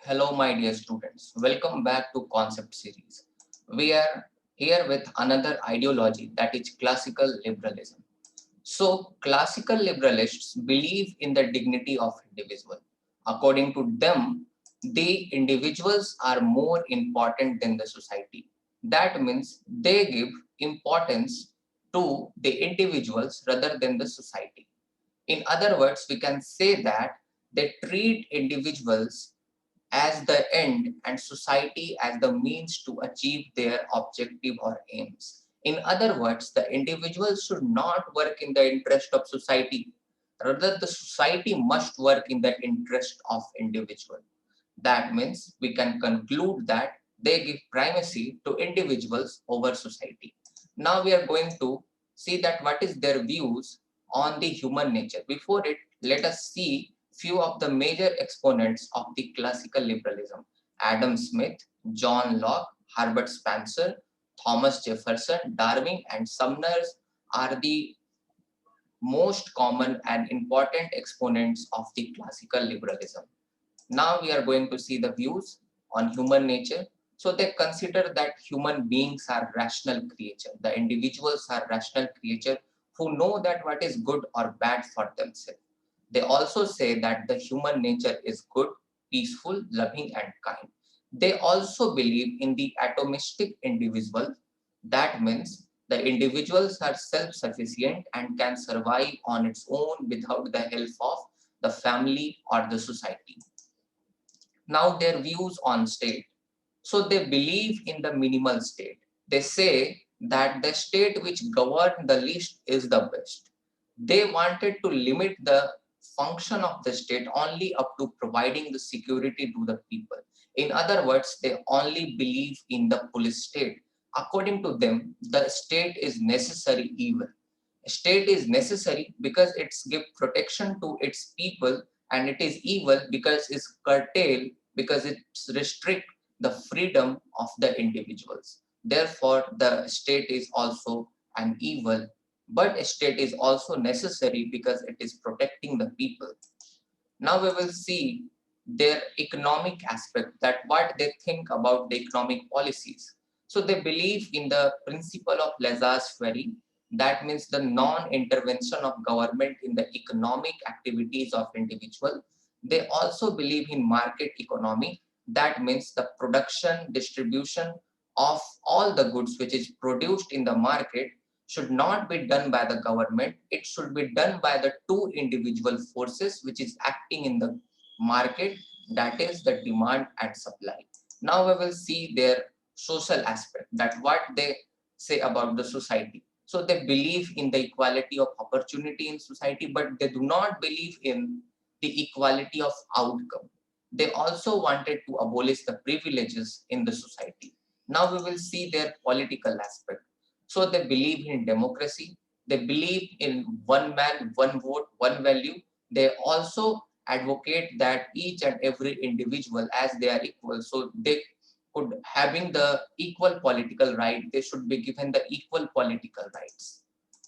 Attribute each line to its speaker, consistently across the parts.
Speaker 1: Hello, my dear students. Welcome back to Concept Series. We are here with another ideology, that is classical liberalism. So, classical liberalists believe in the dignity of individual. According to them, the individuals are more important than the society. That means they give importance to the individuals rather than the society. In other words, we can say that they treat individuals as the end and society as the means to achieve their objective or aims. In other words, the individual should not work in the interest of society. Rather, the society must work in the interest of individual. That means we can conclude that they give primacy to individuals over society. Now we are going to see that what is their views on the human nature. Before it, let us see few of the major exponents of the classical liberalism. Adam Smith, John Locke, Herbert Spencer, Thomas Jefferson, Darwin and Sumner are the most common and important exponents of the classical liberalism. Now we are going to see the views on human nature. So they consider that human beings are rational creatures. The individuals are rational creatures who know that what is good or bad for themselves. They also say that the human nature is good, peaceful, loving, and kind. They also believe in the atomistic individual. That means the individuals are self-sufficient and can survive on its own without the help of the family or the society. Now their views on state. So they believe in the minimal state. They say that the state which governs the least is the best. They wanted to limit the function of the state only up to providing the security to the people. In other words, they only believe in the police state. According to them, the state is necessary evil. State is necessary because it's give protection to its people, and it is evil because it's curtail, because it's restrict the freedom of the individuals. Therefore, the state is also an evil, but a state is also necessary because it is protecting the people. Now we will see their economic aspect, that what they think about the economic policies. So they believe in the principle of laissez-faire. That means the non-intervention of government in the economic activities of individual. They also believe in market economy. That means the production, distribution of all the goods which is produced in the market should not be done by the government. It should be done by the two individual forces which is acting in the market, that is the demand and supply. Now we will see their social aspect, that what they say about the society. So they believe in the equality of opportunity in society, but they do not believe in the equality of outcome. They also wanted to abolish the privileges in the society. Now we will see their political aspect. So they believe in democracy. They believe in one man, one vote, one value. They also advocate that each and every individual, as they are equal, so they could having the equal political right, they should be given the equal political rights.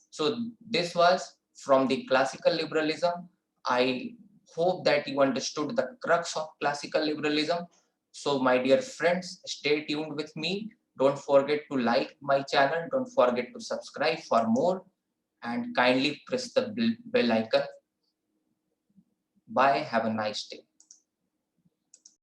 Speaker 1: So this was from the classical liberalism. I hope that you understood the crux of classical liberalism. So my dear friends, stay tuned with me. Don't forget to like my channel. Don't forget to subscribe for more and kindly press the bell icon. Bye. Have a nice day.